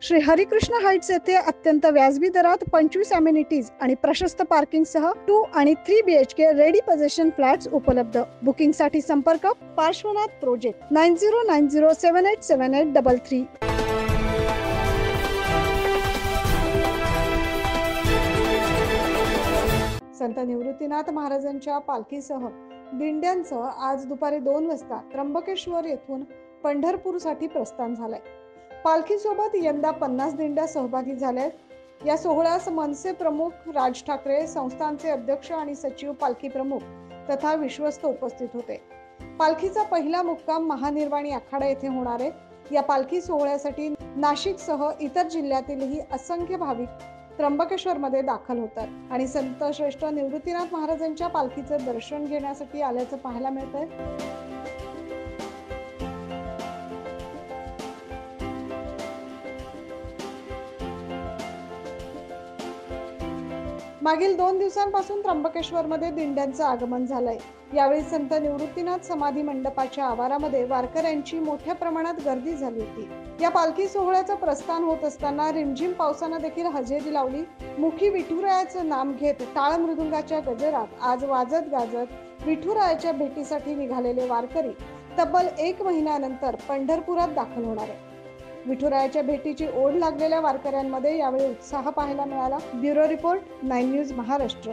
Shri Harikrishna Heights येथे अत्यंत व्याजबी दरात 25 अमेनिटीज आणि प्रशस्त पार्किंगसह 2 आणि 3 BHK रेडी पोझिशन फ्लॅट्स उपलब्ध. बुकिंगसाठी संपर्क पार्श्वनाथ प्रोजेक्ट 9090787833. संत निवृत्तीनाथ महाराजांच्या पालखीसह दिंड्यांचं आज दुपारी 2 वाजता त्र्यंबकेश्वर येथून पंढरपूरसाठी प्रस्थान झालंय. पालखीसोबत यंदा 50 दिंड्या सहभागी झाल्यात. या सोहळ्यास मनसे प्रमुख राज ठाकरे, संस्थानचे अध्यक्ष आणि सचिव, पालखी प्रमुख तथा विश्वस्त उपस्थित होते. पालखीचा पहिला मुक्काम महानिर्वाणी आखाडा येथे होणार आहे. या पालखी सोहळ्यासाठी नाशिकसह इतर जिल्ह्यातीलही असंख्य भाविक त्र्यंबकेश्वर मध्ये दाखल होतात आणि संत श्रेष्ठ निवृत्तीनाथ महाराजांच्या पालखीचं दर्शन घेण्यासाठी आल्याचं पाहायला मिळतंय. मागील 2 दिवसांपासून त्र्यंबकेश्वर मध्ये दिंड्यांचं आगमन झालंय. यावेळी संत निवृत्तीनाथ समाधी मंडपाच्या आवारामध्ये वारकऱ्यांची मोठ्या प्रमाणात गर्दी झाली होती. या पालखी सोहळ्याचं प्रस्थान होत असताना रिमझिम पावसानं देखील हजेरी लावली. मुखी विठुरायाचं नाम घेत टाळ मृदुंगाच्या गजरात आज वाजत गाजत विठुरायाच्या भेटीसाठी निघालेले वारकरी तब्बल 1 महिन्यानंतर पंढरपुरात दाखल होणार आहे. विठुरायाच्या भेटीची ओढ लागलेल्या वारकऱ्यांमध्ये यावेळी उत्साह पाहायला मिळाला. Bureau report 9 news Maharashtra.